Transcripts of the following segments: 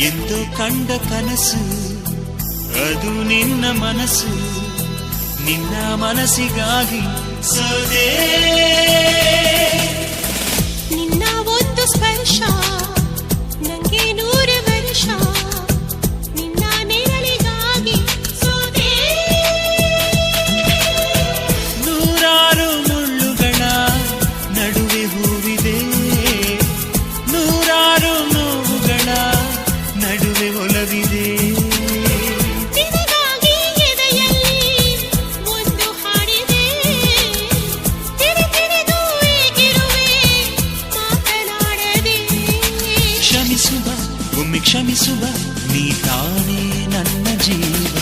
ಎಂದು ಕಂಡ ಕನಸು ಅದು ನಿನ್ನ ಮನಸ್ಸು, ನಿನ್ನ ಮನಸ್ಸಿಗಾಗಿ ಸೋದೆ. ನಿನ್ನ ಒಂದು ಸ್ಪರ್ಶ ನಂಗೆ 100 ವರ್ಷ, ನಿನ್ನ ನೆರಳಿಗಾಗಿ ಸೋದೆ. ನೂರಾರು ಮುಳ್ಳುಗಳ ನಡುವೆ ಹೂವಿದೆ, ನೂರಾರು ನೋವುಗಳ ನಡುವೆ ಒಲವಿದೆ. ನಿನಗಾಗಿ ಎದೆಯಲ್ಲಿ ಒಂದು ಹಾಡಿದೆ, ತಿರುತಿರುದು ಏಗಿರುವೆ ಮಾತನಾಡದೆ. ಕ್ಷಮಿಸುವ ಒಮ್ಮೆ ಕ್ಷಮಿಸುವ, ನೀ ತಾನೇ ನನ್ನ ಜೀವ.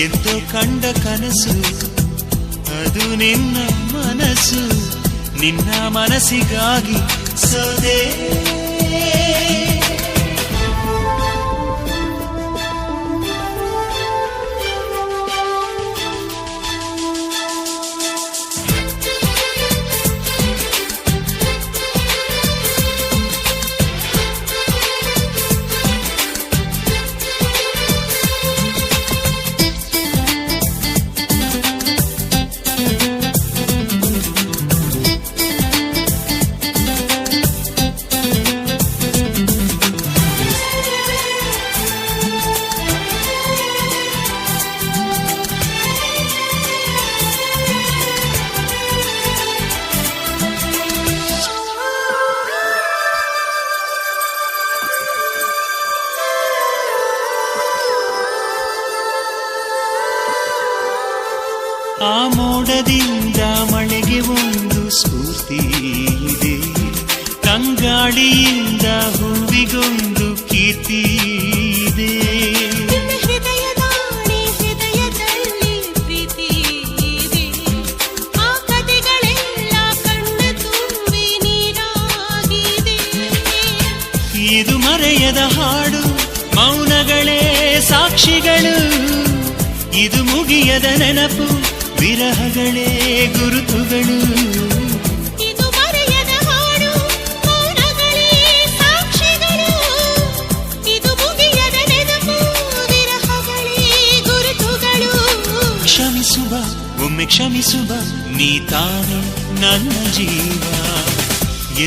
ಎಂದೋ ಕಂಡ ಕನಸು ಅದು ನಿನ್ನ ಮನಸ್ಸು, ನಿನ್ನ ಮನಸ್ಸಿಗಾಗಿ ಸೋದೆ. ಆ ಮೋಡದಿಂದ ಮಳೆಗೆ ಒಂದು ಸ್ಫೂರ್ತಿ ಇದೆ, ತಂಗಾಳಿಯಿಂದ ಹೂವಿಗೊಂದು ಕೀರ್ತಿ ಇದೆ. ಹೃದಯದಾಣೆ ಹೃದಯದಲ್ಲಿ ಪ್ರೀತಿ ಇದೆ, ಆ ಕಥೆಗಳೆಲ್ಲ ಕಣ್ಣ ತುಂಬಿ ನೀರಾಗಿದೆ. ಇದು ಮರೆಯದ ಹಾಡು, ಮೌನಗಳೇ ಸಾಕ್ಷಿಗಳು. ಇದು ಮುಗಿಯದ ನೆನಪು, ವಿರಹಗಳೇ ಗುರುತುಗಳು. ಇದು ಮರೆಯದ ಹಾಡು, ಮೌನಗಳೇ ಸಾಕ್ಷಿಗಳು. ಇದು ಮುಗಿಯದ ನೆನಪು, ವಿರಹಗಳೇ ಗುರುತುಗಳು. ಕ್ಷಮಿಸುವ ಒಮ್ಮೆ ಕ್ಷಮಿಸುವ, ನೀ ತಾನೇ ನನ್ನ ಜೀವ.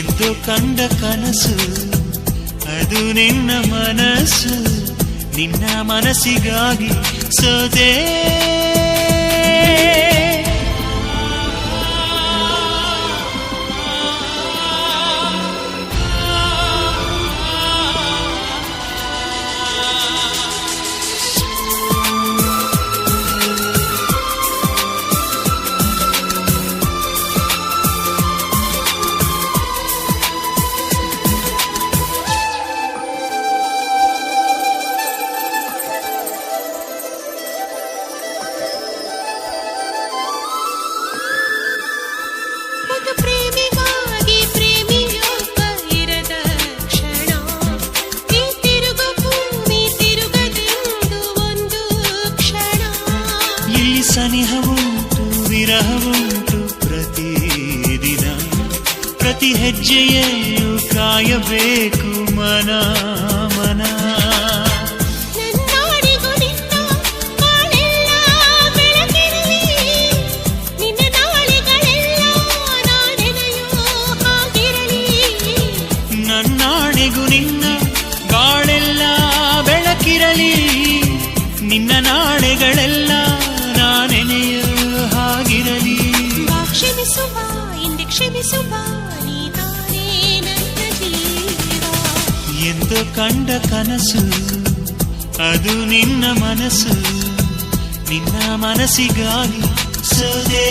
ಎಂದು ಕಂಡ ಕನಸು ಅದು ನಿನ್ನ ಮನಸ್ಸು, ನಿನ್ನ ಮನಸ್ಸಿಗಾಗಿ ಸೋದೆ. ಒಂದು ಪ್ರೇಮಿಗಾಗಿ ಪ್ರೇಮಿಯೊಬ್ಬ ಇರದ ಕ್ಷಣ, ಈ ತಿರುಗು ಭೂಮಿ ತಿರುಗದೆಂದು ಒಂದು ಕ್ಷಣ. ಇಲ್ಲಿ ಸನಿಹವುಂಟು ವಿರಹವುಂಟು ಪ್ರತಿದಿನ, ಪ್ರತಿ ಹೆಜ್ಜೆಯಲ್ಲೂ ಕಾಯಬೇಕು ಮನ ಮನ. ನನ್ನಾಡಿಗೂ ನಿನ್ನ ಬಾಳೆಲ್ಲ ಬೆಳಕಿರಲಿ, ನಿನ್ನ ನಾಳೆಗಳೆಲ್ಲ ನಾನೆನೆಯೋ ಹಾಗಿರಲಿ. ನನ್ನಾಣೆಗೂ ನಿನ್ನ ಬಾಳೆಲ್ಲ ಬೆಳಕಿರಲಿ, ನಿನ್ನ ನಾಳೆಗಳೆಲ್ಲ ನಾನೆನೆಯೋ ಹಾಗಿರಲಿ. ಬಾ ಕ್ಷಮಿಸುವ ಇಂದೆ ಕ್ಷಮಿಸುವ, ನೀ ತಾನೇ ನನ್ನ ಜೀವ. ಎಂದು ಕಂಡ ಕನಸು ಅದು ನಿನ್ನ ಮನಸ್ಸು, ನಿನ್ನ ಮನಸ್ಸಿಗಾಗಿ ಸೋದೆ.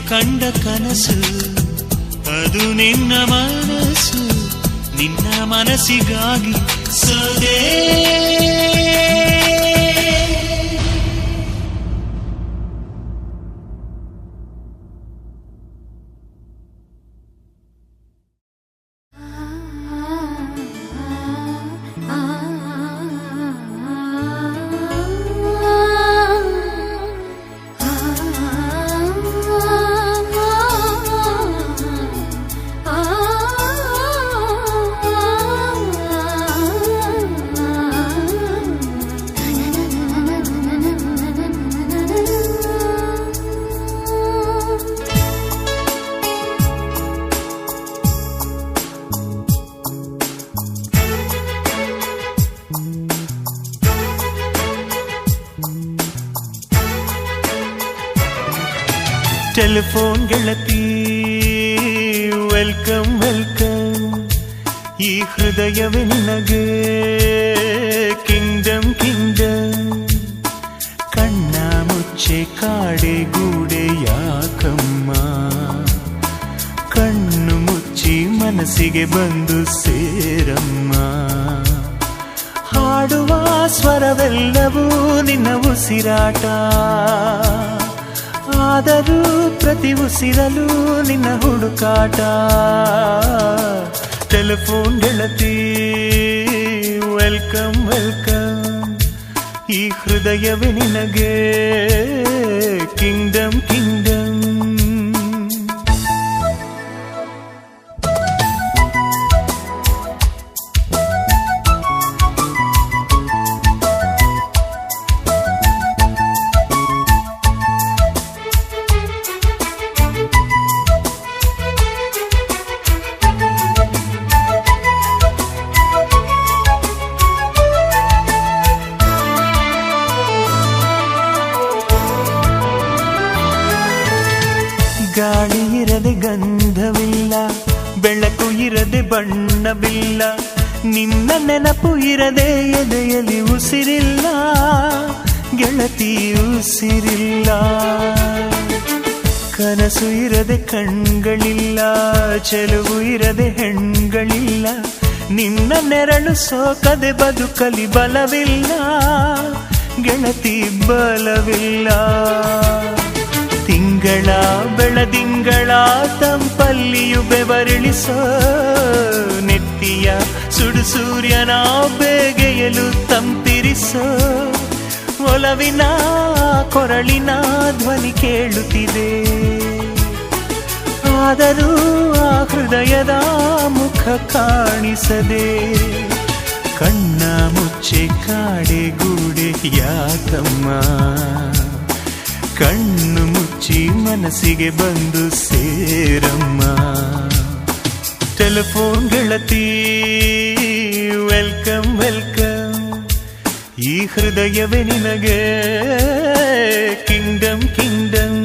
ಕಂಡ ಕನಸು ಅದು ನಿನ್ನ ಮನಸ್ಸು, ನಿನ್ನ ಮನಸ್ಸಿಗಾಗಿ ಸೋದೆ. ಟೆಲಿಫೋನ್ ಗೆಳತಿ ವೆಲ್ಕಮ್ ವೆಲ್ಕಮ್, ಈ ಹೃದಯವೇ ನಿನಗೆ ಕಿಂಗ್ಡಮ್ ಕಿಂಗ್ಡಮ್. ಕಣ್ಣ ಮುಚ್ಚೆ ಕಾಡೆ ಗೂಡೆ ಯಾಕಮ್ಮ, ಕಣ್ಣು ಮುಚ್ಚಿ ಮನಸ್ಸಿಗೆ ಬಂದು ಸೇರಮ್ಮ. ಹಾಡುವ ಸ್ವರವೆಲ್ಲವೂ ನಿನ್ನ ಉಸಿರಾಟ, ಆದರೂ ಪ್ರತಿ ಉಸಿರಲು ನಿನ್ನ ಹುಡುಕಾಟ. ಟೆಲಿಫೋನ್ ಗೆಳತಿ ವೆಲ್ಕಮ್ ವೆಲ್ಕಮ್, ಈ ಹೃದಯವೇ ನಿನಗೆ ಕಿಂಗ್ಡಮ್ ಕಿಂಗ್ಡಮ್. ಗಾಳಿ ಇರದೆ ಗಂಧವಿಲ್ಲ, ಬೆಳಕು ಇರದೆ ಬಣ್ಣವಿಲ್ಲ, ನಿನ್ನ ನೆನಪು ಇರದೆ ಎದೆಯಲ್ಲಿ ಉಸಿರಿಲ್ಲ ಗೆಳತಿ ಉಸಿರಿಲ್ಲ. ಕನಸು ಇರದೆ ಕಣ್ಗಳಿಲ್ಲ, ಚೆಲುವು ಇರದೆ ಹೆಣ್ಗಳಿಲ್ಲ, ನಿನ್ನ ನೆರಳು ಸೋಕದೆ ಬದುಕಲಿ ಬಲವಿಲ್ಲ ಗೆಳತಿ ಬಲವಿಲ್ಲ. ತಿಂಗಳ ಬೆಳದಿಂಗಳ ತಂಪಲ್ಲಿಯು ಬೆವರಿಳಿಸೋ, ನೆತ್ತಿಯ ಸುಡು ಸೂರ್ಯನ ಬೇಗೆಯಲು ತಂಪಿರಿಸೋ. ಒಲವಿನ ಕೊರಳಿನ ಧ್ವನಿ ಕೇಳುತ್ತಿದೆ, ಆದರೂ ಆ ಹೃದಯದ ಮುಖ ಕಾಣಿಸದೆ. ಕಣ್ಣ ಮುಚ್ಚೆ ಕಾಡೆ ಗೂಡೆ ಯಾಕಮ್ಮ, ಕಣ್ಣು ಮುಚ್ಚಿ ಮನಸ್ಸಿಗೆ ಬಂದು ಸೇರಮ್ಮ. ಟೆಲಿಫೋನ್ ಗೆಳತಿ ವೆಲ್ಕಮ್ ವೆಲ್ಕಮ್, ಈ ಹೃದಯವೇ ನಿನಗೆ ಕಿಂಗ್ಡಮ್ ಕಿಂಗ್ಡಮ್.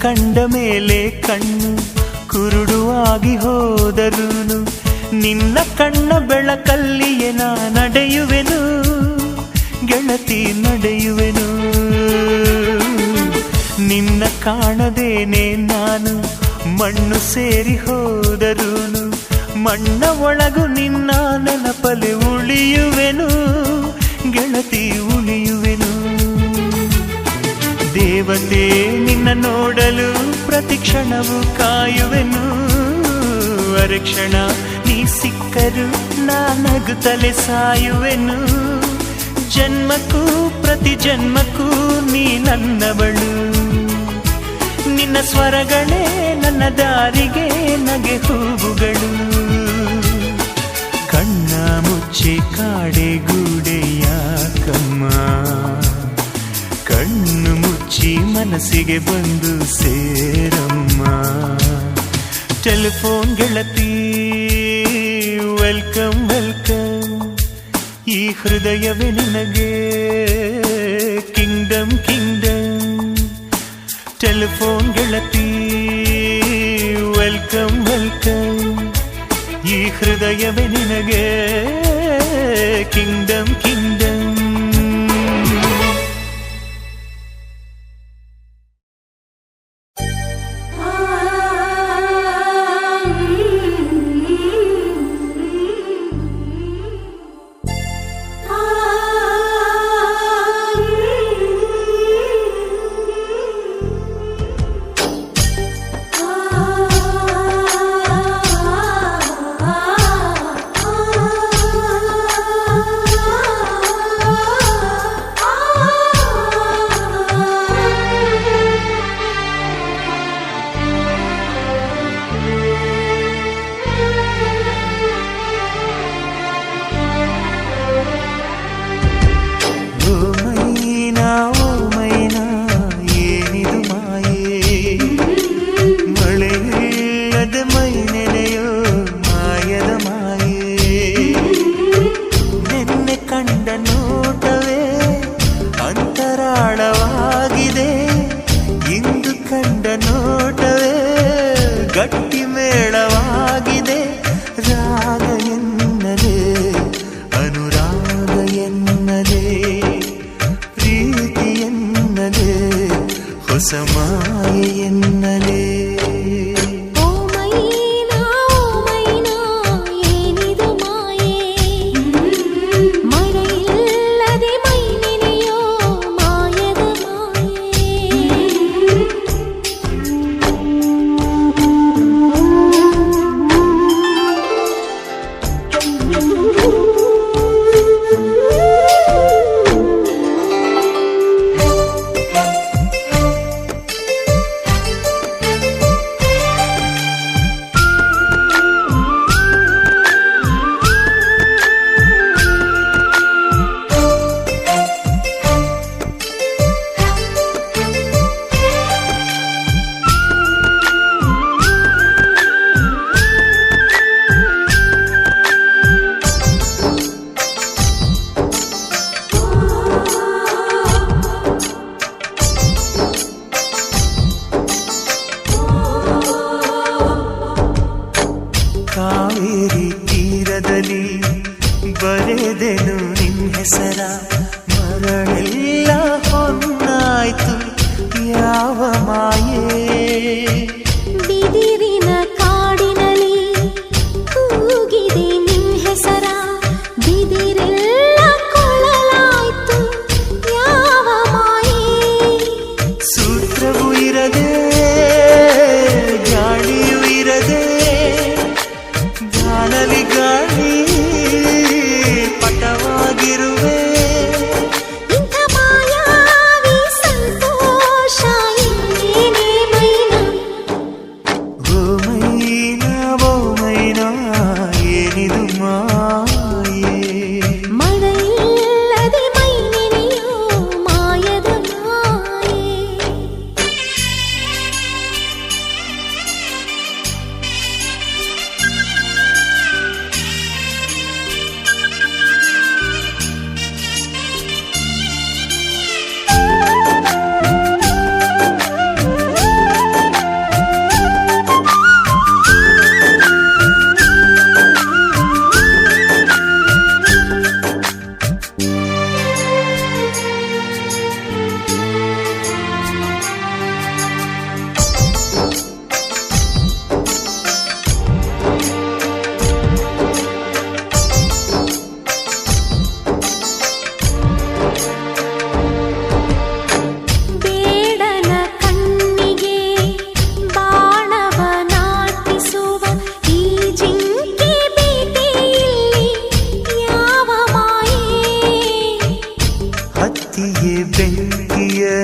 ಕಂಡ ಮೇಲೆ ಕಣ್ಣು ಕುರುಡುವಾಗಿ ಹೋದರೂನು, ನಿನ್ನ ಕಣ್ಣ ಬೆಳಕಲ್ಲಿಯೇ ನಾ ನಡೆಯುವೆನು ಗೆಳತಿ ನಡೆಯುವೆನು. ನಿನ್ನ ಕಾಣದೇನೆ ನಾನು ಮಣ್ಣು ಸೇರಿ ಹೋದರೂನು, ಮಣ್ಣ ಒಳಗು ನಿನ್ನ ನೆನಪಲೆ ಉಳಿಯುವೆನು ಗೆಳತಿ ಉಳಿಯುವೆನು. ದೇವತೆ ನಿನ್ನ ನೋಡಲು ಪ್ರತಿಕ್ಷಣವು ಕಾಯುವೆನು, ಅರಕ್ಷಣ ನೀ ಸಿಕ್ಕರು ನಾ ನಗುತ್ತಲೆ ಸಾಯುವೆನು. ಜನ್ಮಕ್ಕೂ ಪ್ರತಿ ಜನ್ಮಕ್ಕೂ ನೀ ನನ್ನವಳು. ನಿನ್ನ ಸ್ವರಗಳೇ ನನ್ನ ದಾರಿಗೆ ನಗೆ ಹೂವುಗಳು. ಕಣ್ಣ ಮುಚ್ಚಿ ಕಾಡೆ ಗೂಡೆ ಯಾಕಮ್ಮ, ಕಣ್ಣು ಮುಚ್ಚಿ ಮನಸ್ಸಿಗೆ ಬಂದು ಸೇರಮ್ಮ. ಟೆಲಿಫೋನ್ ಗೆಳತಿ ವೆಲ್ಕಮ್ ವೆಲ್ಕಮ್, ಈ ಹೃದಯವೇ ನಿನಗೆ ಕಿಂಗ್ಡಮ್ ಕಿಂಗ್ಡಮ್. ಟೆಲಿಫೋನ್ ಗೆಳತಿ ವೆಲ್ಕಮ್ ವೆಲ್ಕಮ್, ಈ ಹೃದಯವೇ ನಿನಗೆ ಕಿಂಗ್ಡಮ್ ಕಿಂಗ್ಡಮ್. ಸಮಯೆನ್ನಲೇ ಓ ಮೈನಾ ಏನಿದು ಮಾಯೆ ಮರೆಯಿಲ್ಲದೆ ಮೈ ನೆನೆಯೋ ಮಾಯದ ಮಾಯೆ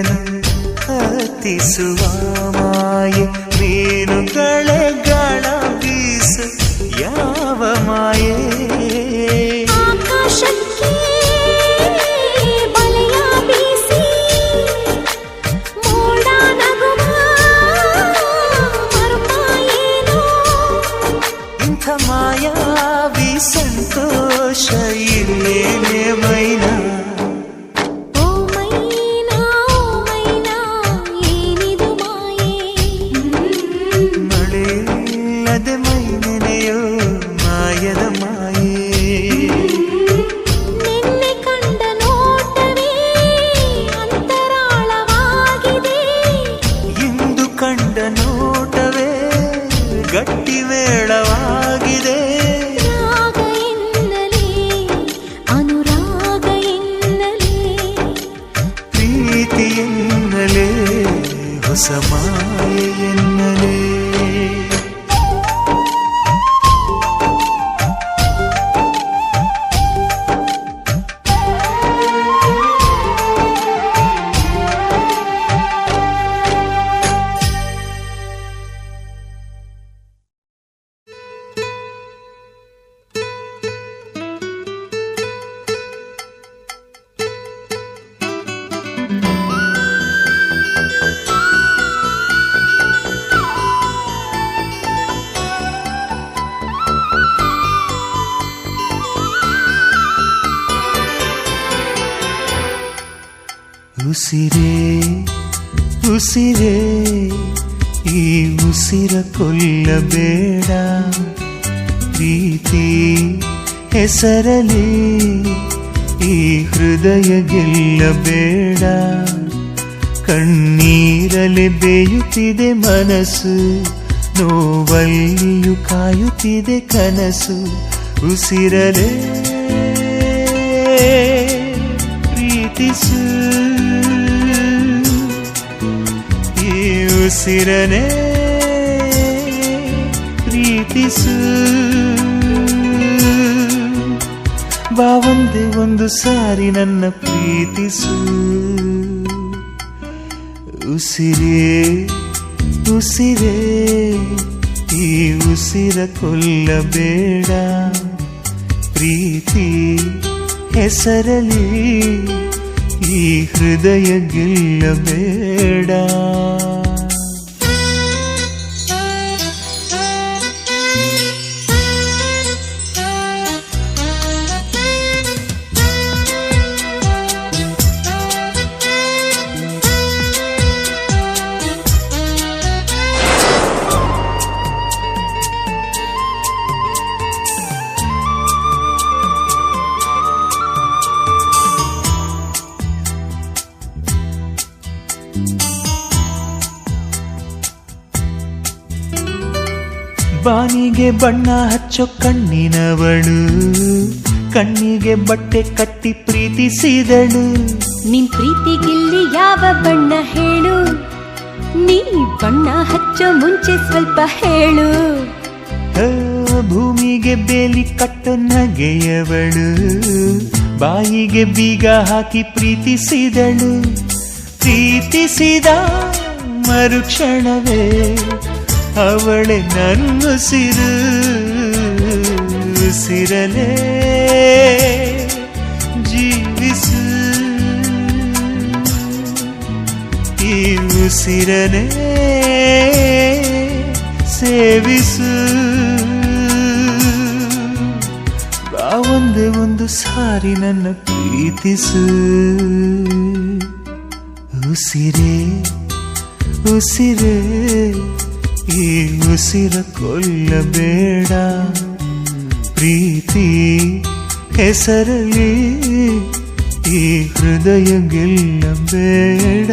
ನಿನ್ನನು ಹತ್ತಿಸುವ ಮಾಯೆ ಮೀನುಗಳೇ ಗಾಳ ಬೀಸು ಯಾವ ಮಾಯೆ ಆಕಾಶಕ್ಕೆ ಬಲೆಯ ಬೀಸಿ ಮೋಡ ನಗುವ ಮರ್ಮ ಏನೋ ಇಂಥ ಮಾಯಾವಿ ಸಂತೋಷ ಇಲ್ಲೇನೆ ಮೈನಾ ಓ ಮೈನಾ ಏನಿದು ಮಾಯೆ ಮಳೆಯಿಲ್ಲದೆ ಮೈ ನೆನೆಯೋ ಮಾಯದ ಮಾಯೆ ನಿನ್ನೆ ಕಂಡ ನೋಟವೇ ಅಂತರಾಳವಾಗಿದೆ ಇಂದು ಕಂಡ ನೋಟವೇ ಗಟ್ಟಿ ಮೇಳವಾಗಿದೆ ರಾಗ ಎನ್ನಲೇ ಅನುರಾಗ ಎನ್ನಲೇ ಪ್ರೀತಿ ಎನ್ನಲೇ ಹೊಸ ಮಾಯೆ ಎನ್ನಲೇ ಉಸಿರೇ ಉಸಿರೇ ಈ ಉಸಿರ ಕೊಲ್ಲಬೇಡ ಪ್ರೀತಿ ಹೆಸರಲಿ ಈ ಹೃದಯ ಗೆಲ್ಲಬೇಡ ಕಣ್ಣೀರಲಿ ಬೇಯುತ್ತಿದೆ ಮನಸ್ಸು ನೋವಲ್ಲಿಯೂ ಕಾಯುತ್ತಿದೆ ಕನಸು ಉಸಿರಲೇ ಪ್ರೀತಿಸು ಈ ಉಸಿರನೇ ಪ್ರೀತಿಸು ಬಾ ಒಂದೇ ಒಂದು ಸಾರಿ ನನ್ನ ಪ್ರೀತಿಸು ಉಸಿರೇ ಉಸಿರೇ ಈ ಉಸಿರ ಕೊಲ್ಲಬೇಡ ಪ್ರೀತಿ ಹೆಸರಲಿ ಈ ಹೃದಯ ಗೆಲ್ಲಬೇಡ ಬಾನಿಗೆ ಬಣ್ಣ ಹಚ್ಚೋ ಕಣ್ಣಿನವಳು ಕಣ್ಣಿಗೆ ಬಟ್ಟೆ ಕಟ್ಟಿ ಪ್ರೀತಿಸಿದಳು ನಿನ್ ಪ್ರೀತಿಗಿಲ್ಲಿ ಯಾವ ಬಣ್ಣ ಹೇಳು ನೀ ಬಣ್ಣ ಹಚ್ಚೋ ಮುಂಚೆ ಸ್ವಲ್ಪ ಹೇಳು ಆ, ಭೂಮಿಗೆ ಬೇಲಿ ಕಟ್ಟೋ ನಗೆಯವಳು ಬಾಯಿಗೆ ಬೀಗ ಹಾಕಿ ಪ್ರೀತಿಸಿದಳು ಪ್ರೀತಿಸಿದ ಮರುಕ್ಷಣವೇ ಅವಳೆ ನನ್ನುಸಿರು ಉಸಿರಲೇ ಜೀವಿಸು ಈ ಉಸಿರನೇ ಸೇವಿಸು ಬಾ ಒಂದೇ ಒಂದು ಸಾರಿ ನನ್ನ ಪ್ರೀತಿಸು ಉಸಿರೇ ಉಸಿರೇ ಈ ಉಸಿರ ಕೊಲ್ಲಬೇಡ ಪ್ರೀತಿ ಹೆಸರಲಿ ಈ ಹೃದಯ ಗೆಲ್ಲಬೇಡ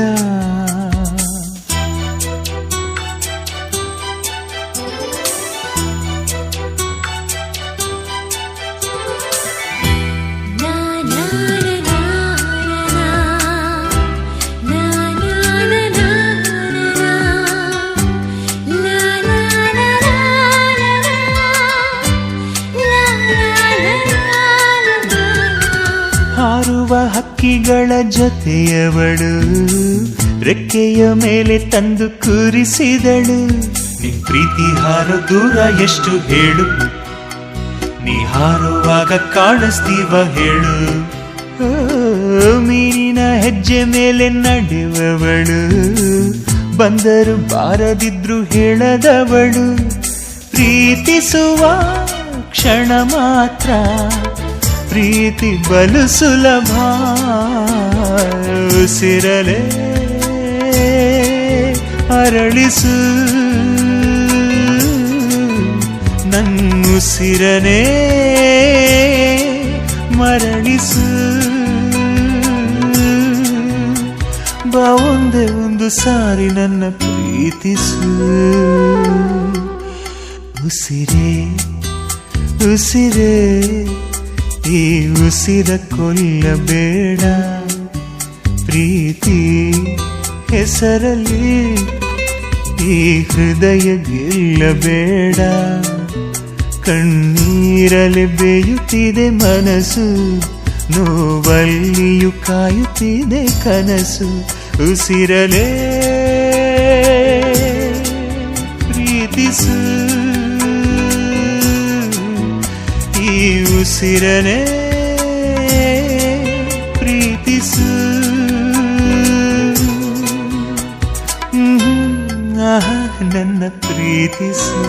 ಹಾರುವ ಹಕ್ಕಿ ಹಕ್ಕಿಗಳ ಜೊತೆಯವಳು, ರೆಕ್ಕೆಯ ಮೇಲೆ ತಂದು ಕೂರಿಸಿದಳು. ನಿನ್ ಪ್ರೀತಿ ಹಾರೋ ದೂರ ಎಷ್ಟು ಹೇಳು, ನೀ ಹಾರುವಾಗ ಕಾಣಿಸ್ತೀವ ಹೇಳು. ಮೀನಿನ ಹೆಜ್ಜೆ ಮೇಲೆ ನಡೆಯುವವಳು, ಬಂದರು ಬಾರದಿದ್ರು ಹೇಳದವಳು. ಪ್ರೀತಿಸುವ ಕ್ಷಣ ಮಾತ್ರ ಪ್ರೀತಿ ಬಲು ಸುಲಭ. ಉಸಿರಲೇ ಅರಳಿಸು ನನ್ನುಸಿರನೇ ಮರಳಿಸು. ಬಾ ಒಂದೇ ಒಂದು ಸಾರಿ ನನ್ನ ಪ್ರೀತಿಸು. ಉಸಿರೇ ಉಸಿರೇ ಈ ಉಸಿರ ಕೊಲ್ಲಬೇಡ, ಪ್ರೀತಿ ಹೆಸರಲ್ಲಿ ಈ ಹೃದಯ ಗೆಲ್ಲಬೇಡ. ಕಣ್ಣೀರಲಿ ಬೇಯುತ್ತಿದೆ ಮನಸ್ಸು, ನೋವಲ್ಲಿಯೂ ಕಾಯುತ್ತಿದೆ ಕನಸು. ಉಸಿರಲೇ ಪ್ರೀತಿಸು, ಈ ಉಸಿರನೇ ಪ್ರೀತಿಸು. ನನ್ನ ಪ್ರೀತಿಸು.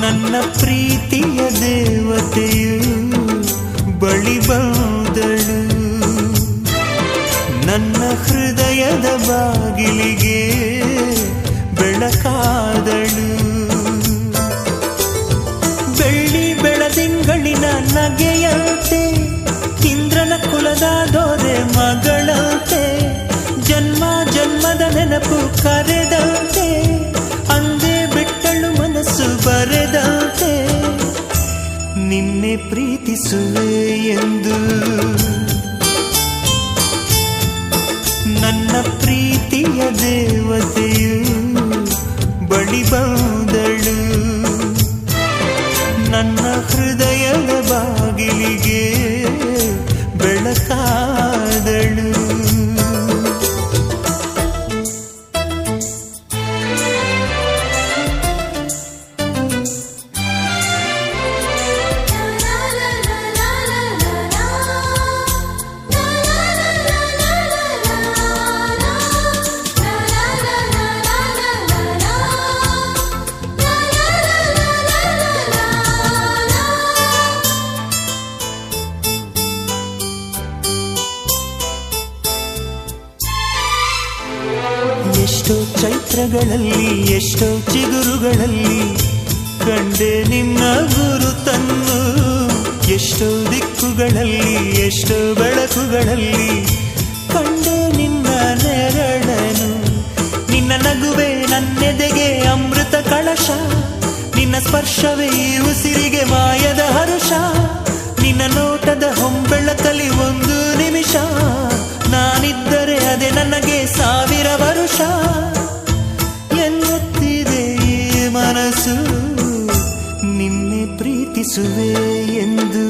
ನನ್ನ ಪ್ರೀತಿಯ ದೇವತೆಯು ಬಳಿ ಬಂದಳು, ನನ್ನ ಹೃದಯದ ಬಾಗಿಲಿಗೆ ಬೆಳಕಾದಳು. ಬೆಳ್ಳಿ ಬೆಳದಿಂಗಳಿನ ನಗೆಯಂತೆ, ಇಂದ್ರನ ಕುಲದ ದೊರೆ ಮಗಳಂತೆ, ಜನ್ಮ ಜನ್ಮದ ನೆನಪು ಕರೆದಂತೆ, ಅಂದೇ ಬಿಟ್ಟಳು ಮನಸ್ಸು ಬರೆದಂತೆ. ನಿನ್ನೆ ಪ್ರೀತಿಸುವೆ ಎಂದು ನನ್ನ ಪ್ರೀತಿಯ ದೇವತೆಯು ಬಳಿ ಬಂದಳು, ನನ್ನ ಹೃದಯದ ಬಾಗಿಲಿಗೆ ಬೆಳಕಾದಳು. ಎಷ್ಟೋ ಚೈತ್ರಗಳಲ್ಲಿ, ಎಷ್ಟೋ ಚಿಗುರುಗಳಲ್ಲಿ ಕಂಡೆ ನಿನ್ನ ಗುರುತನ್ನು, ಎಷ್ಟೋ ದಿಕ್ಕುಗಳಲ್ಲಿ, ಎಷ್ಟೋ ಬೆಳಕುಗಳಲ್ಲಿ ಕಂಡೆ ನಿನ್ನ ನೆರಳನು. ನಿನ್ನ ನಗುವೆ ನನ್ನೆದೆಗೆ ಅಮೃತ ಕಳಶ, ನಿನ್ನ ಸ್ಪರ್ಶವೇ ಈ ಉಸಿರಿಗೆ ಮಾಯದ ಹರುಷ. ನಿನ್ನ ನೋಟದ ಹೊಂಬೆಳಕಲಿ ಒಂದು ನಿಮಿಷ, ನಾನಿದ್ದರೆ ಅದೇ ನನಗೆ 1000 ವರುಷ. ಎನ್ನುತ್ತಿದೆ ಈ ಮನಸ್ಸು ನಿನ್ನೆ ಪ್ರೀತಿಸುವೆ ಎಂದು.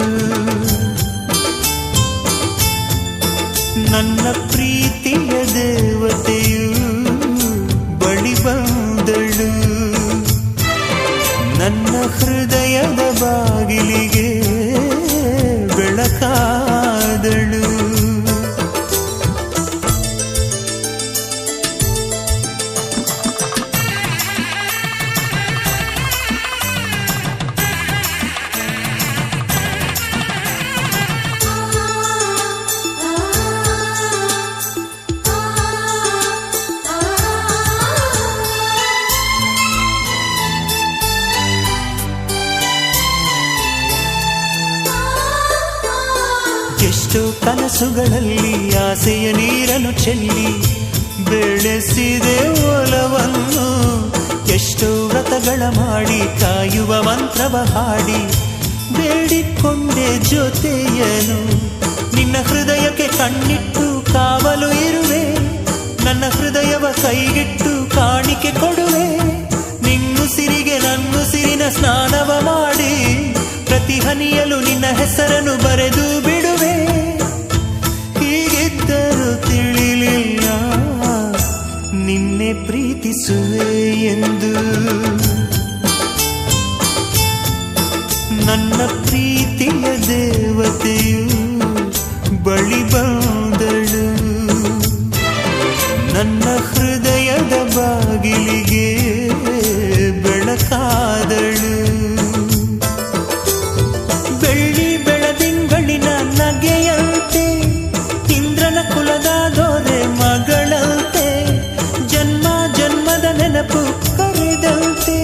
ನನ್ನ ಪ್ರೀತಿಯ ದೇವತೆಯು ಬಳಿ ಬಂದಳು, ನನ್ನ ಹೃದಯದ ಬಾಗಿಲಿಗೆ ಬೆಳಕಾದಳು. ಮನಸ್ಸುಗಳಲ್ಲಿ ಆಸೆಯ ನೀರನ್ನು ಚೆಲ್ಲಿ ಬೆಳೆಸಿದೆ ಒಲವನ್ನು. ಎಷ್ಟೋ ವ್ರತಗಳ ಮಾಡಿ ಕಾಯುವ ಮಂತ್ರವ ಹಾಡಿ ಬೇಡಿಕೊಂಡೆ ಜೊತೆಯನು. ನಿನ್ನ ಹೃದಯಕ್ಕೆ ಕಣ್ಣಿಟ್ಟು ಕಾವಲು ಇರುವೆ, ನನ್ನ ಹೃದಯವ ಕೈಗಿಟ್ಟು ಕಾಣಿಕೆ ಕೊಡುವೆ. ನಿನ್ನುಸಿರಿಗೆ ನನ್ನುಸಿರಿನ ಸ್ನಾನವ ಮಾಡಿ ಪ್ರತಿ ಹನಿಯಲು ನಿನ್ನ ಹೆಸರನ್ನು ಬರೆದು ಬಿಡುವೆ. ಹೀಗಿದ್ದರೂ ತಿಳಿಲಿಲ್ಲ ನಿನ್ನೆ ಪ್ರೀತಿಸುವೆ ಎಂದು. ನನ್ನ ಪ್ರೀತಿಯ ದೇವತೆಯು ಬಳಿ ಬಂದಳು, ನನ್ನ ಹೃದಯದ ಬಾಗಿಲಿಗೆ ಬೆಳಕಾದಳು. ಬೆಳ್ಳಿ ಬೆಳದಿಂಗಳಿನ ನಗೆಯಂತೆ, ಇಂದ್ರನ ಕುಲದ ದೊರೆ ಮಗಳಂತೆ, ಜನ್ಮ ಜನ್ಮದ ನೆನಪು ಕರೆದಂತೆ,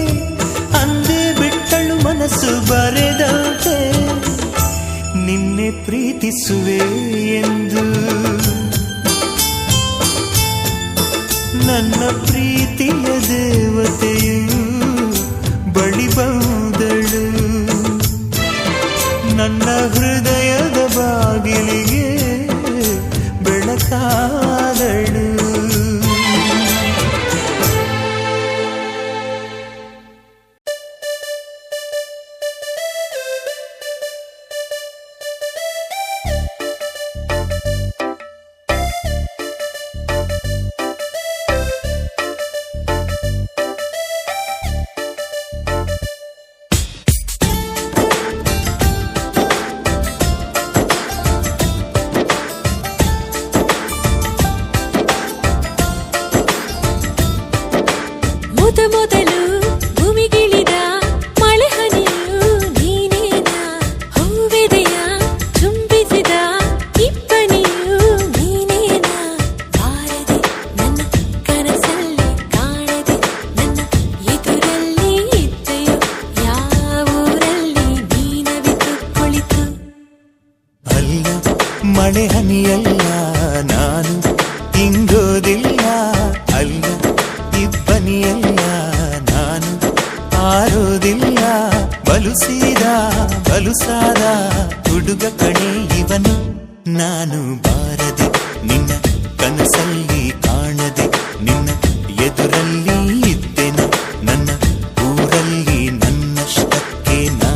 ಅಂದೇ ಬಿಟ್ಟಳು ಮನಸ್ಸು ಬರೆದಂತೆ. ನಿನ್ನೆ ಪ್ರೀತಿಸುವೆ ಎಂದು ನನ್ನ ಪ್ರೀತಿಯ ದೇವತೆಯು ಬಳಿ ಬಂದಳು, ನನ್ನ ಹೃದಯದ ಬಾಗಿಲಿಗೆ ಬೆಳಕಾದಳು. ಮೊದಲು ಭೂಮಿಗಿಳಿದ ಮಳೆ ಹನಿಯು ನೀನೇನಾ, ಹೂವೆದೆಯ ಚುಂಬಿಸಿದ ಇಬ್ಬನಿಯು ನೀನೇನಾ. ಬಾರದೆ ನನ್ನ ಕನಸಲ್ಲಿ ಕಾಣದೆ ನನ್ನ ಎದುರಲ್ಲಿ ಇದ್ದೆಯೋ, ಯಾವೂರಲ್ಲಿ ನೀನವಿತು ಕುಳಿತು. ಅಲ್ಲ ಮಳೆ ಹನಿಯಲ್ಲ ನಾನು ಇಂಗೋದಿಲ್ಲ, ಅಲ್ಲ ಇಬ್ಬನಿಯಲ್ಲ ನಾನು ಆರೋದಿಲ್ಲ. ಬಲುಸೀದ ಬಲುಸಾದ ಹುಡುಗ ಕಣೆ ಇವನು ನಾನು. ಬಾರದೆ ನಿನ್ನ ಕನಸಲ್ಲಿ ಕಾಣದೆ ನಿನ್ನ ಎದುರಲ್ಲಿ ಇದ್ದೆನ, ನನ್ನ ಊರಲ್ಲಿ ನನ್ನಷ್ಟಕ್ಕೆ ನಾ.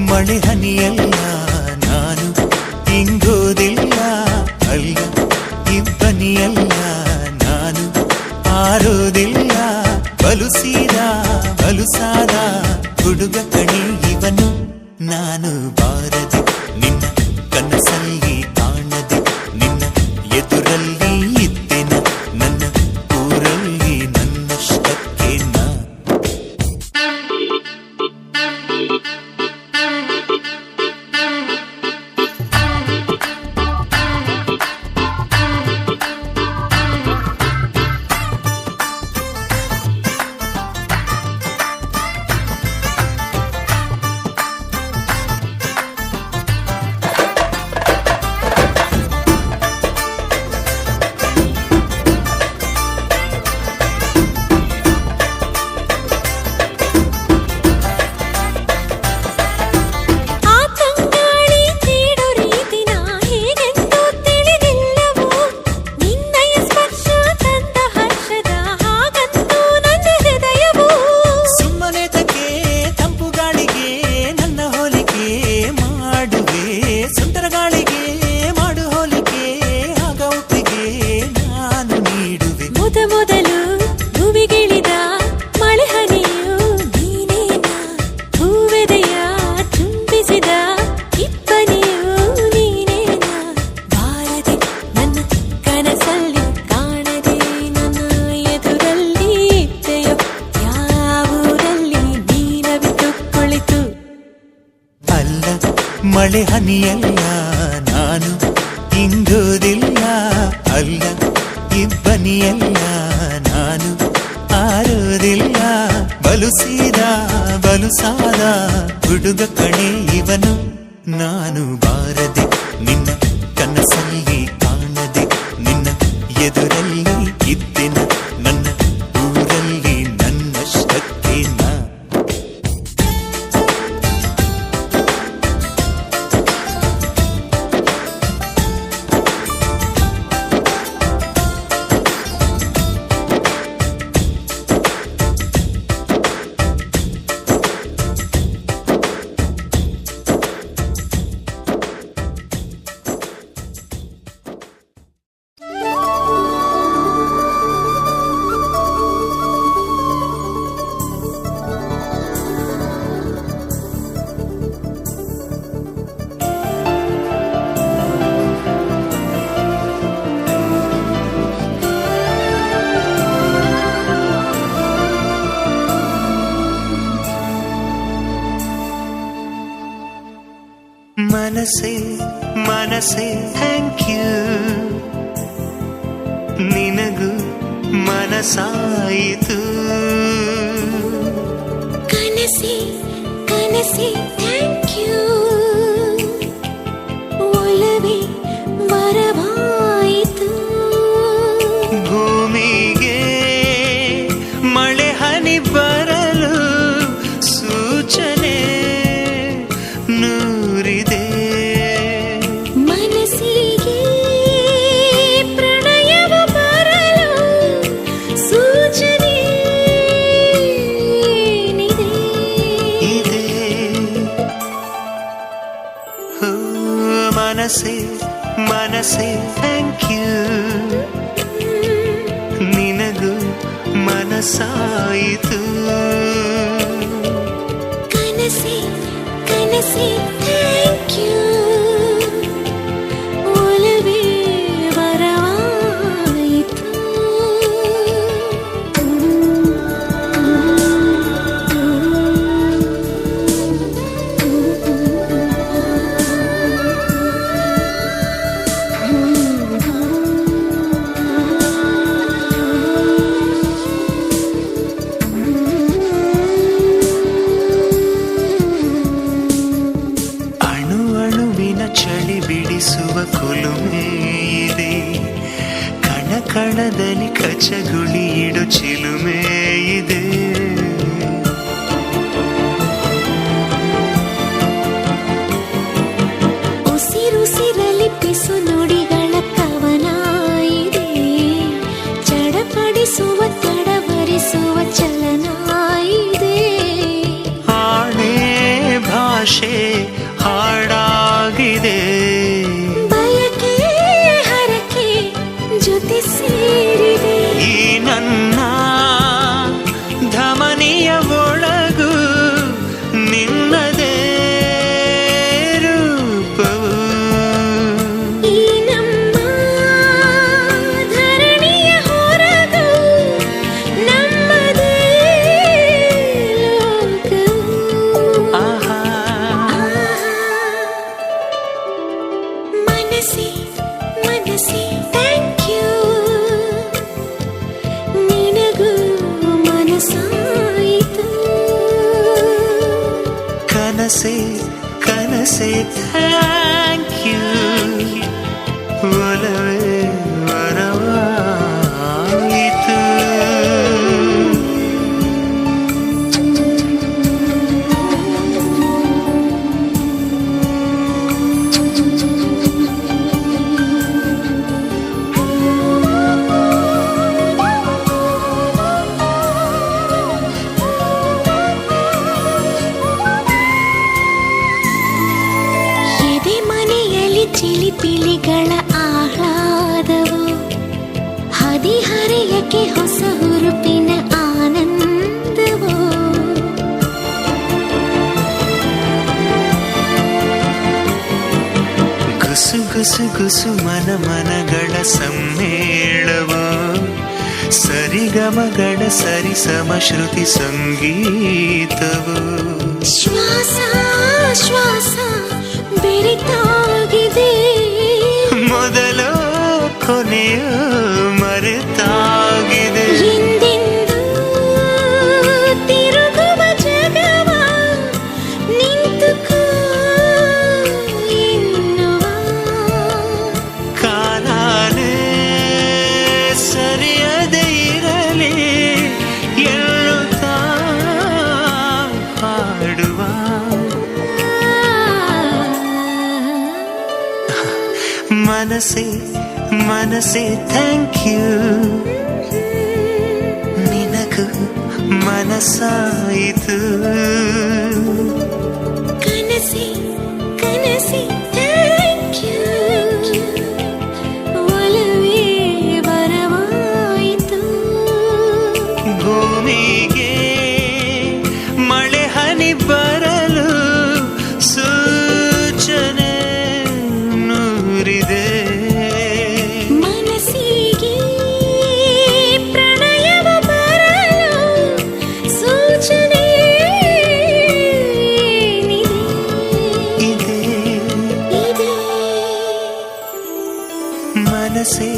ಮಳೆ ಹನಿಯಲ್ಲ ನಾನು ಇಂಗೋದಿಲ್ಲ, ಅಲ್ಲ ಇಬ್ಬನಿಯಲ್ಲ ನಾನು ಆರೋದಿಲ್ಲ. ಬಲುಸೀದ ಬಲುಸಾದ ಹುಡುಗ ಕಣೆ ಇವನು ನಾನು. ಬಾರದೆ ನಿನ್ನ ಕನಸಲ್ಲಿ ಕಾಣದೆ ನಿನ್ನ ಎದುರಲ್ಲಿ ಇದ್ದೆನ, ನನ್ನ ಊರಲ್ಲಿ ನನ್ನಷ್ಟಕ್ಕೆ. 「ಮಳೆ ಹನಿಯಲ್ಲ ನಾನು ಇಂಗೋದಿಲ್ಲ ಅಲ್ಲ ಇಬ್ಬನಿಯಲ್ಲ ನಾನು ಆರೋದಿಲ್ಲ ಬಲು ಸೀದಾ ಬಲು ಸಾದ ಹುಡುಗ ಕಣೆ ಇವನು ನಾನು ಬಾರದೆ ನಿನ್ನ ಕನಸಲ್ಲಿ ಕಾಣದೆ ನಿನ್ನ ಎದುರಲ್ಲಿ ಇದ್ದಿನ ನನ್ನ ಊರಲ್ಲಿ ನನ್ನಷ್ಟಕ್ಕೆ ನಾ ಮನಸೆ ಮನಸೆ ಥ್ಯಾಂಕ್ ಯು ನಿನಗೂ ಮನಸಾಯಿತು ಕನಸೆ ಕನಸೆ ಥ್ಯಾಂಕ್ ಯು ಒಲವೇ ವರವಾಯಿತು ಭೂಮಿಗೆ ಮಳೆ ಹನಿ ಬರಲು ಸೂಚನೆ ನೂರಿದೆ ಮನಸ್ಸಿಗೆ ಪ್ರಣಯವ ಬರಲು ಸೂಚನೆ ಇದೆ ಹೋ ಮನಸೆ ಮನಸೆ ಥ್ಯಾಂಕ್ ಯು ನಿನಗೂ ಮನಸಾಯಿತು ಕನಸೆ ಕನಸೆ ಥ್ಯಾಂಕ್ ಯು ಒಲವೇ ವರವಾಯಿತು ಅಣು ಅಣುವಿನ ಚಳಿ ಬಿಡಿಸುವ ಕುಲುಮೆ ಇದೆ ಕಣ ಕಣದಲ್ಲಿ ಕಚಗುಳಿ ಇಡು ಚಿಲುಮೆ ಇದೆ ಉಸಿರುಸಿರಲಿ ಪಿಸು ನುಡಿಗಳ ಕವನ ಇದೆ ಚಡಪಡಿಸುವ ತಡವರಿಸುವ ಚಲನ ಇದೆ ಆಣೆ ಭಾಷೆ ಹಾಡಾಗಿದೆ ಬಯಕೆ ಹರಕೆ ಜೊತೆ ಸೇರಿದೆ ಈ ನನ್ನ ಧಮನಿಯ ಒಳಗು ನಿನ್ನದೇ ರೂಪವು ಈ ನಮ್ಮ ಧರಣಿಯ ಹೊರಗು ನಮ್ಮದೇ ಲೋಕವು ಆಹಾ ಮನಸ್ಸೇ ಮನಸ್ಸೇ ಥ್ಯಾಂಕ್ ಯು ನಿನಗೂ ಮನಸಾಯಿತು ಕನಸೆ ಕನಸೆ ಥ್ಯಾಂಕ್ ಯು ಒಲವೇ ವರವಾಯಿತು ಎದೆ ಮನೆಯಲ್ಲಿ ಚಿಲಿಪಿಲಿಗಳ ಆಹ್ಲಾದವು ಹದಿಹರೆಯಕ್ಕೆ ಹೊಸ ಹುರುಪಿನ ಆನಂದವು ಗುಸು ಗುಸು ಗುಸು ಮನ ಮನಗಳ ಸಮ್ಮೇಳವು ಸರಿಗಮಗಳ ಸರಿಸಮ ಶ್ರುತಿ ಸಂಗೀತವು ಶ್ವಾಸ ಶ್ವಾಸ ಬೆರೆತಾಗಿದೆ ಮೊದಲು ಕೊನೆಯು ಮರೆತಾಗಿದೆ ಹಿಂದೆಂದೂ ತಿರುಗುವ ಜಗವ ನಿಂತುಕೋ ಎನ್ನುವ ಕಾಲಾನೇ ಸರಿಯದೇ ಇರಲಿ ಎನ್ನುತ್ತಾ ಹಾಡುವ ಮನಸ್ಸೇ ಮನಸ್ಸೇ ಥ್ಯಾಂಕ್ ಯು ನಿನಗೂ ಮನಸ್ಸಾಯಿತು ಕನಸೆ ಕನಸೆ ಥ್ಯಾಂಕ್ ಯು ಒಲವೇ ಬರವಾಯಿತು ಭೂಮಿಗೆ ಮಳೆ ಹನಿ ಬರಲು ಸೂಚನೆ ನೂರಿದೆ ಮನಸ್ಸಿಗೆ ಪ್ರಣಯವ ಬರಲು ಸೂಚನೆ ಇದೆ ಇದೆ ಮನಸ್ಸೇ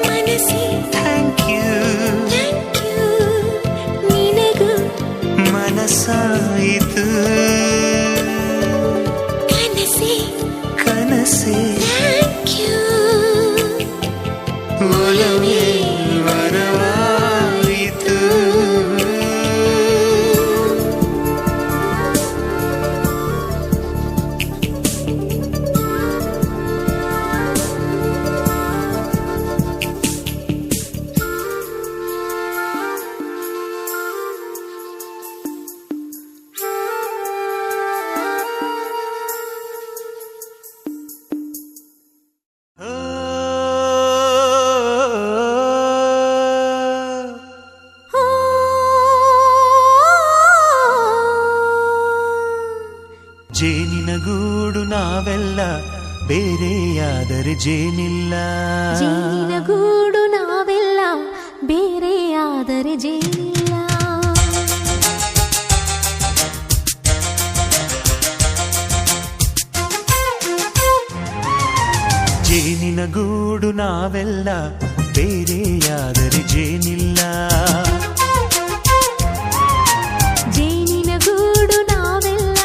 ಮನಸ್ಸೇ ಥ್ಯಾಂಕ್ ಯು ಥ್ಯಾಂಕ್ ಯು ನಿನಗೂ ಮನಸ್ಸಾಯಿತು ಕನಸೆ ಕನಸೇ ಥ್ಯಾಂಕ್ ಯು ಒಲವೇ ವರವಾಯಿತು ಜೇನಿನ ಗೂಡು ನಾವೆಲ್ಲ ಬೇರೆಯಾದರೆ ಜೇನಿಲ್ಲ ಜೇನಿನ ಗೂಡು ನಾವೆಲ್ಲ ಬೇರೆಯಾದರೆ ಜೇನಿಲ್ಲ ಜೇನಿನ ಗೂಡು ನಾವೆಲ್ಲ ಬೇರೆಯಾದರೆ ಜೇನಿಲ್ಲ ಜೇನಿನ ಗೂಡು ನಾವೆಲ್ಲ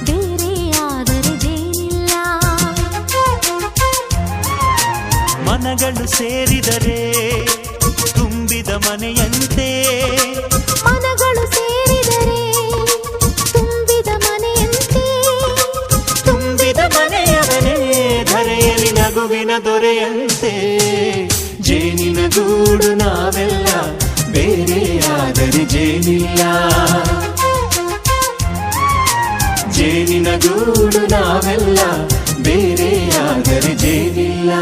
ಬೇರೆಯಾದರೆ ಜೇನಿಲ್ಲ ಮನಗಳು ಸೇರಿದರೆ ತುಂಬಿದ ಮನೆಯಂತೆ ಮನಗಳು ಸೇರಿದರೆ ತುಂಬಿದ ಮನೆಯಂತೆ ತುಂಬಿದ ಮನೆಯವನೇ ಧರೆಯಲ್ಲಿ ನಗುವಿನ ದೊರೆಯಂತೆ ಜೇನಿನ ಗೂಡು ನಾವೆಲ್ಲ ಬೇರೆಯಾದರೆ ಜೇನಿಲ್ಲ ಜೇನಿನ ಗೂಡು ನಾವೆಲ್ಲ ಬೇರೆಯಾದರೆ ಜೇನಿಲ್ಲ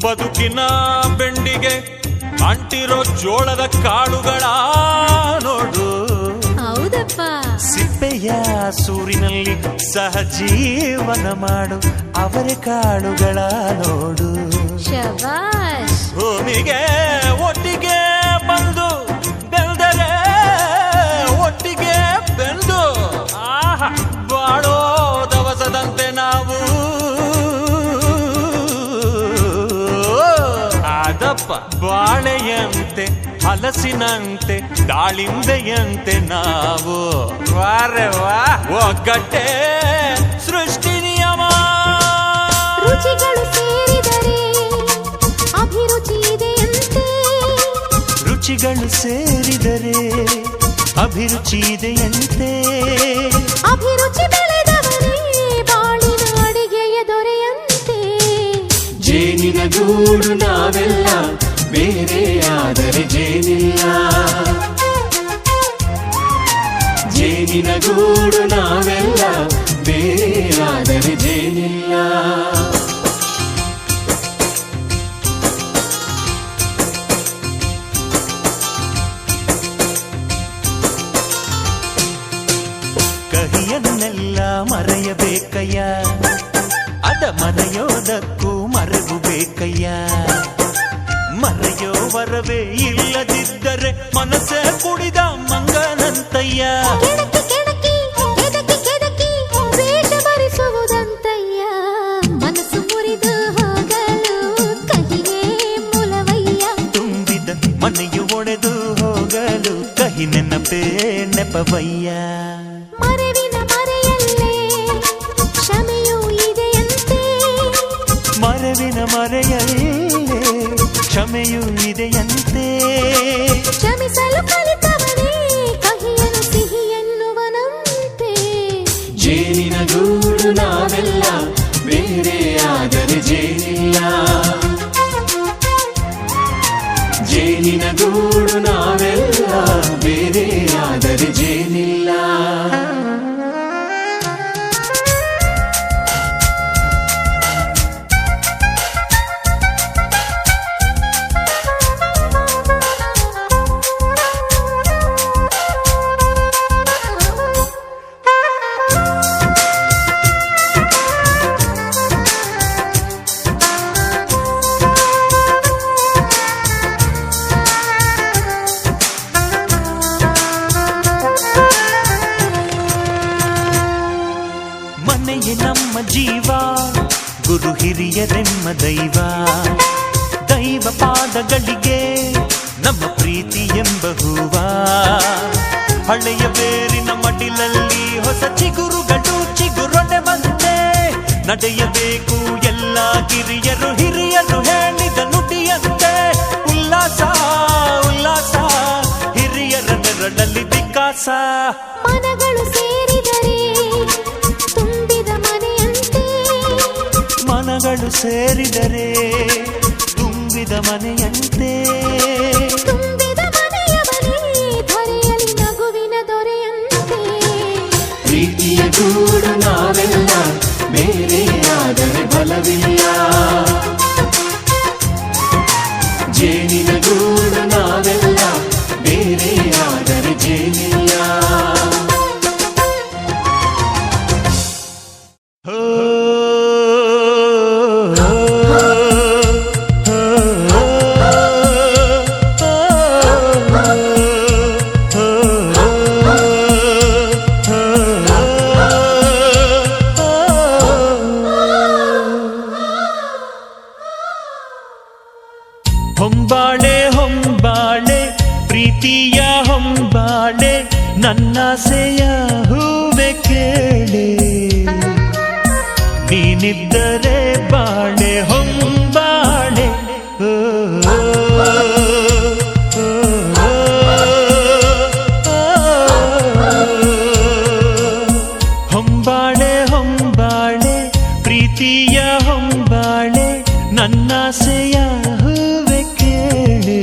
ಬದುಕಿನ ಬೆಂಡಿಗೆ ಅಂಟಿರೋ ಜೋಳದ ಕಾಳುಗಳ ನೋಡು ಹೌದಪ್ಪ ಸಿಪ್ಪೆಯ ಸೂರಿನಲ್ಲಿ ಸಹಜೀವನ ಮಾಡು ಅವರೆ ಕಾಳುಗಳ ನೋಡು ಶಬಾಷ್ ಭೂಮಿಗೆ ಒಟ್ಟಿಗೆ ಬಂದು ಬೆಳೆದರೆ ಒಟ್ಟಿಗೆ ಬೆಂದು ಆಹಾ ಬಾಳೋ ದವಸದಂತೆ ನಾವು ಅದಪ್ಪ ಬಾಳೆಯಂತೆ ಹಲಸಿನಂತೆ ದಾಳಿಂಬೆಯಂತೆ ನಾವು ವಾರೆ ವಾ ಒಗ್ಗಟ್ಟೆ ಸೃಷ್ಟಿ ನಿಯಮ ರುಚಿಗಳು ಸೇರಿದರೆ ಅಭಿರುಚಿ ಇದೆಯಂತೆ ರುಚಿಗಳು ಸೇರಿದರೆ ಅಭಿರುಚಿ ಇದೆಯಂತೆ ಅಭಿರುಚಿ ಬೆಳೆದವರೇ ಬಾಳಿನ ಅಡಿಗೆಯ ದೊರೆಯಂತೆ ಜೇನಿನ ಗೂಡು ನಾವೆಲ್ಲ ಬೇರೆಯಾದರೆ ಜೇನಿಲ್ಲ ಜೇನಿನ ಗೂಡು ನಾವೆಲ್ಲ ಬೇರೆಯಾದರೆ ಜೇನಿಲ್ಲ ಕಹಿಯನ್ನೆಲ್ಲ ಮರೆಯಬೇಕಯ್ಯ ಅದ ಮರೆಯೋದಕ್ಕೂ ಮರೆಗು ಬೇಕಯ್ಯ ಮುತ್ತಯ್ಯ. ಕೆಣಕಿ ಕೆಣಕಿ ಕೆದಕಿ ಕೆದಕಿ ವೇಷ ಭರಿಸುವುದಂತಯ್ಯ. ಮನಸ್ಸು ಮುರಿದು ಹೋಗಲು ಕಹಿಯೇ ಮೂಲವಯ್ಯ. ತುಂಬಿದ ಮನೆಯು ಒಡೆದು ಹೋಗಲು ಕಹಿ ನೆನಪೇ ನೆಪವಯ್ಯ. ಮರೆವಿನ ಮರೆಯಲ್ಲೇ ಕ್ಷಮೆಯೂ ಇದೆಯಂತೆ. ಮರವಿನ ಮರೆಯಲ್ಲೇ ಕ್ಷಮೆಯೂ ಇದೆಯಂತೆ. ಕ್ಷಮಿಸಲು ಕಲಿತವನೇ ಕಹಿಯನು ಸಿಹಿ ಎನ್ನುವನಂತೆ. ಜೇನಿನ ಗೂಡು ನಾವೆಲ್ಲ ಬೇರೆ ಆದರೆ ಜೇನಿಲ್ಲ. ಜೇನಿನ ಗೂಡು ನಾವೆಲ್ಲ ಬೇರೆ ಆದರೆ ಜೇನಿಲ್ಲ. ಮನೆಯೇ ನಮ್ಮ ಜೀವ, ಗುರು ಹಿರಿಯರೆಮ್ಮ ದೈವ. ದೈವ ಪಾದಗಳಿಗೆ ನಮ್ಮ ಪ್ರೀತಿ ಎಂಬ ಹೂವ. ಹಳೆಯ ಬೇರಿನ ಮಡಿಲಲ್ಲಿ ಹೊಸ ಚಿಗುರುಗಳು ಚಿಗುರೊಡೆ ಬಂತೆ. ನಡೆಯಬೇಕು ಎಲ್ಲ ಕಿರಿಯರು ಹಿರಿಯರು ಹೇಳಿದ ನುಡಿಯಂತೆ. ಉಲ್ಲಾಸ ಉಲ್ಲಾಸ ಹಿರಿಯರ ನೆರಳಲ್ಲಿ ವಿಕಾಸ. ಮನಗಳು ಸೇರಿದರೆ ತುಂಬಿದ ಮನೆಯಂತೆ. ಮನಗಳು ಸೇರಿದರೆ ತುಂಬಿದ ಮನೆಯಂತೆ. ತುಂಬಿದ ಮನೆಯವನೇ ಧರೆಯಲ್ಲಿ ನಗುವಿನ ದೊರೆಯಂತೆ. ಪ್ರೀತಿಯ ಗೂಡು ನಾವೆಲ್ಲ ಬೇರೆ ಆದರೆ ಬಲವಿಲ್ಲ. ಜೇನಿನ ಗೂಡು ನಾವೆಲ್ಲ ಬೇರೆ ಆದರೆ ಜೇನಿಲ್ಲ. ಹೋ ಹೊಂಬಾಳೆ ಹೊಂಬಾಳೆ ಪ್ರೀತಿಯ ಹೊಂಬಾಳೆ ನನ್ನಾಸೆಯ ಹೂವೆ ಕೇಳೆ. ನೀನಿದ್ದರೆ ಬಾಳೆ ಹೊಂಬಾಳೆ. ಓ, ಓ, ಓ, ಓ, ಹೊಂಬಾಳೆ ಹೊಂಬಾಳೆ ಪ್ರೀತಿಯ ಹೊಂಬಾಳೆ ನನ್ನಾಸೆಯ ಹೂವೆ ಕೇಳೆ.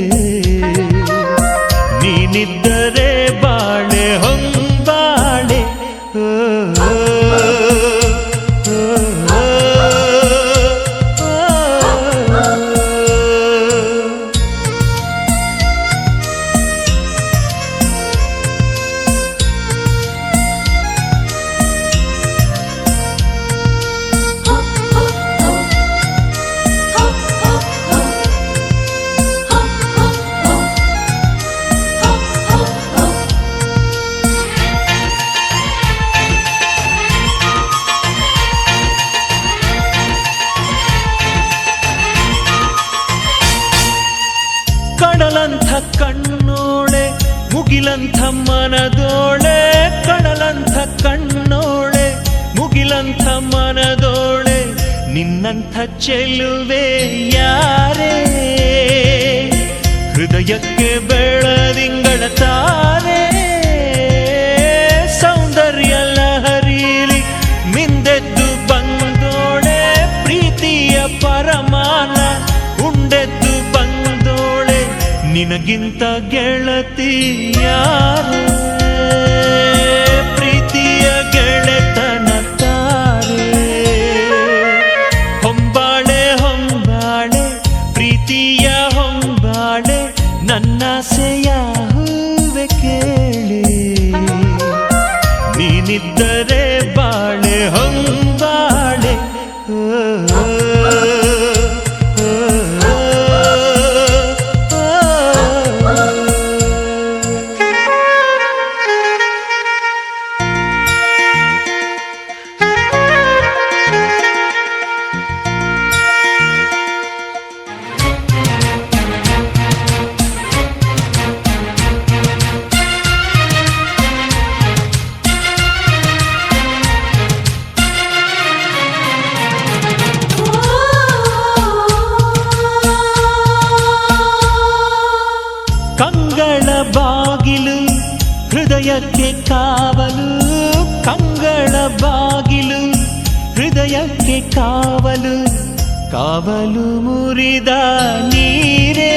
ನೀನಿದ್ದರೆ ಬಾಳೆ ಹೊಂಬಾಳೆ. ಓ, ಓ, ಓ, ಓ, ಓ. ಕಡಲಂಥ ಕಣ್ಣೋಳೆ ಮುಗಿಲಂಥ ಮನದೋಳೆ. ಕಡಲಂಥ ಕಣ್ಣೋಳೆ ಮುಗಿಲಂಥ ಮನದೋಳೆ. ನಿನ್ನಂಥ ಚೆಲುವೆ ಯಾರೇ ಹೃದಯಕ್ಕೆ ಬೆಳದಿಂಗಳ ತಾರೆ. ಸೌಂದರ್ಯ ಲಹರೀಲಿ ಮಿಂದೆದ್ದು ಬಂದೋಳೆ. ಪ್ರೀತಿಯ ಪರಮಾನ ಉಂಡೆದ್ದು ಬಂದೋಳೆ. ನಿನಗಿಂತ ಗೆಳತಿ ಯಾರೇ ಪ್ರೀತಿಯ ಗೆಳೆತನ ತಾರೆ. ಹೊಂಬಾಳೆ ಹೊಂಬಾಳೆ ಪ್ರೀತಿಯ ಹೊಂಬಾಳೆ ನನ್ನಾಸೆಯ ಹೂವೆ ಕೇಳೆ. ನೀನಿದ್ದರೆ ಬಾಳೆ ಹೊಂಬಾಳೆ. ಓ, ಓ, ಓ, ಓ, ಓ. ಹೃದಯಕ್ಕೆ ಕಾವಲು ಕಂಗಳ ಬಾಗಿಲು, ಹೃದಯಕ್ಕೆ ಕಾವಲು ಕಾವಲು ಮುರಿದ ನೀರೇ,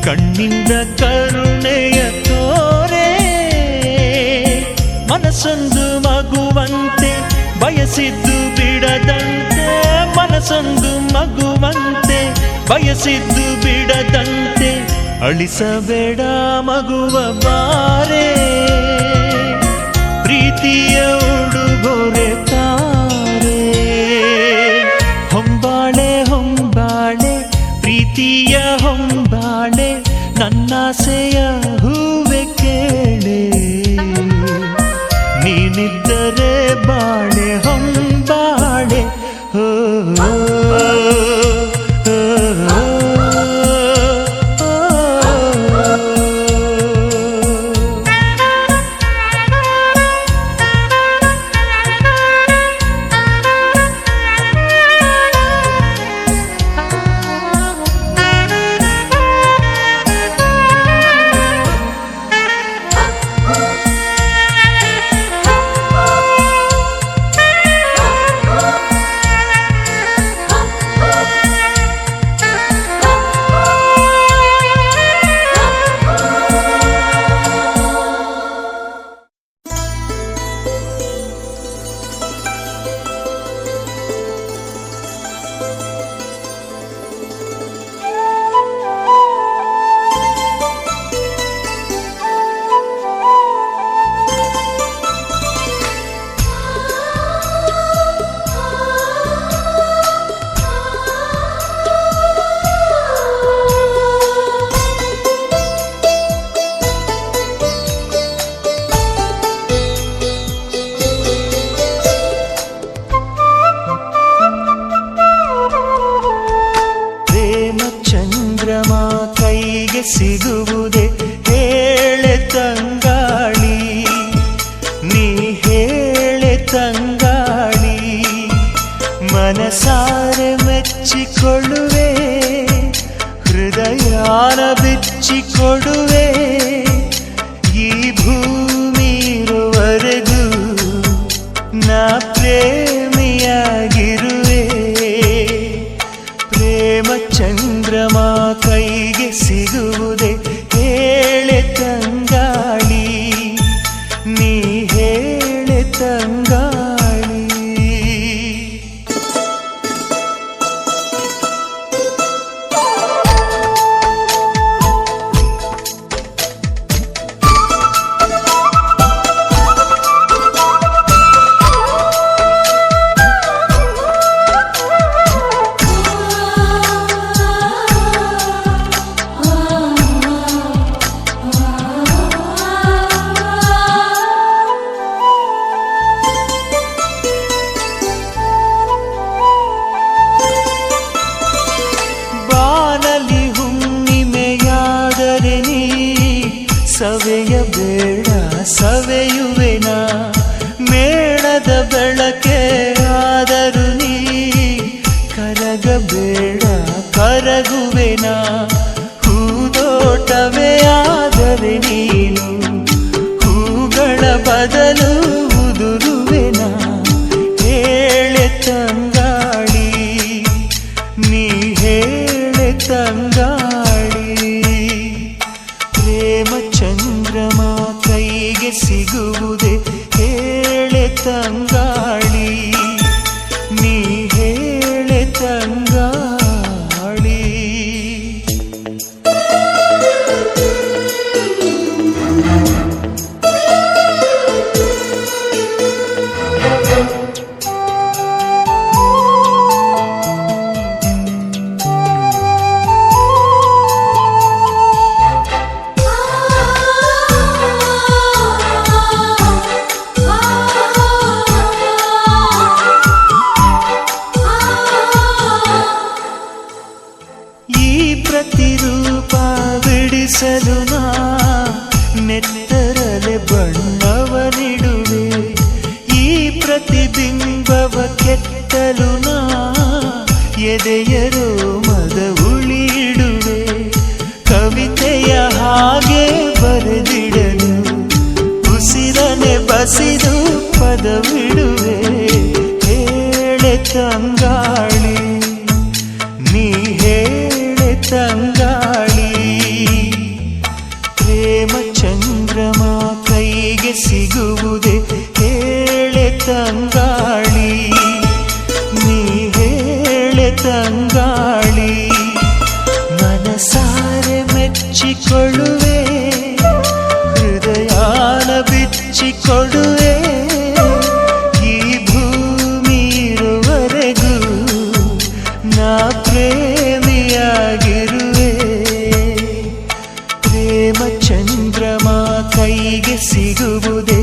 ಕಣ್ಣಿಂದ ಕರುಣೆಯ ತೋರೆ, ಮನಸ್ಸೊಂದು ಮಗುವಂತೆ ಬಯಸಿದ್ದು ಬಿಡದಂತೆ, ಮನಸ್ಸೊಂದು ಮಗುವಂತೆ ಬಯಸಿದ್ದು ಬಿಡದಂತೆ, ಅಳಿಸಬೇಡ ಮಗುವ ಬಾರೆ, ಪ್ರೀತಿಯ ಉಡುಗೊರೆ ತಾರೆ. ಹೊಂಬಾಳೆ ಹೊಂಬಾಳೆ ಪ್ರೀತಿಯ ಹೊಂಬಾಳೆ, ನನ್ನಾಸೆಯ ಹೂವೆ ಕೇಳೆ, ನೀನಿದ್ದರೆ ಬಾಳೆ ಹೊಂಬಾಳೆ. ಓ ಸಿಗುವುದೇ ಹೇಳೆ ತಂಗಾಳಿ, ನೀ ಹೇಳೆ ತಂಗಾಳಿ, ಮನಸಾರೆ ಮೆಚ್ಚಿಕೊಳ್ಳುವೆ, ಹೃದಯಾನ ಬಿಚ್ಚಿಕೊಡುವೆ, ಈ ಭೂಮಿ ಇರುವರೆಗೂ ನಾ ಪ್ರೇಮಿಯಾಗಿರುವೆ. ಪ್ರೇಮ ಚಂದ್ರಮ ಕೈಗೆ ಸಿಗುವುದೇ ಹೇಳೆ ತಂಗಾಳಿ, ನೀ ಹೇಳೆ ತಂಗಾಳಿ. ಸವೆಯಬೇಡ ಸವೆಯುವೆನಾ, ಮೇಣದ ಬೆಳಕೆ ಆದರೂ ನೀ ಕರಗಬೇಡ ಕರಗುವೆನಾ, ಹೂದೋಟವೇ ಆದರೆ ನೀನು ಹೂಗಳ ಬದಲು ಉದುರುವೆನಾ. ಹೇಳೆ ತಂಗಾಳಿ, ನೀ ಹೇಳೆ ತಂಗಾಳಿ. ಪ್ರೇಮ ಚಂದ್ರಮ ಕೈಗೆ ಸಿಗುವುದೇ ಹೇಳೆ ತಂಗಾಳಿ, ನೀ ಹೇಳೆ ತಂಗಾಳಿ. ಪ್ರತಿರೂಪ ಬಿಡಿಸಲು ನಾ ನೆತ್ತರಲೆ ಬಣ್ಣವನಿಡುವೆ, ಈ ಪ್ರತಿಬಿಂಬವ ಕೆತ್ತಲು ನಾ ಎದೆಯರೋ ಮದ ಉಳಿಡುವೆ. ಕವಿತೆಯ ಹಾಗೆ ಬರೆದಿಡಲು ಹಸಿದು ಪದವಿಡುವೆ ಹೇಳೆ ತಂಗಾಳಿ ನೀ ಹೇಳೆ ತಂಗಾಳಿ ಪ್ರೇಮ ಚಂದ್ರಮ ಕೈಗೆ ಸಿಗುವುದೇ ಹೇಳೆ ತಂಗಾಳಿ ನೀ ಹೇಳೆ ತಂಗಾಳಿ ಮನಸಾರೆ ಮೆಚ್ಚಿಕೊಳ್ಳುವೆ ಹೃದಯಾನ ಬಿಚ್ಚಿಕೊಡುವೆ ಈ ಭೂಮಿ ಇರುವರೆಗೂ ನಾ ಪ್ರೇಮಿಯಾಗಿರುವೆ ಪ್ರೇಮ ಚಂದ್ರಮ ಕೈಗೆ ಸಿಗುವುದೇ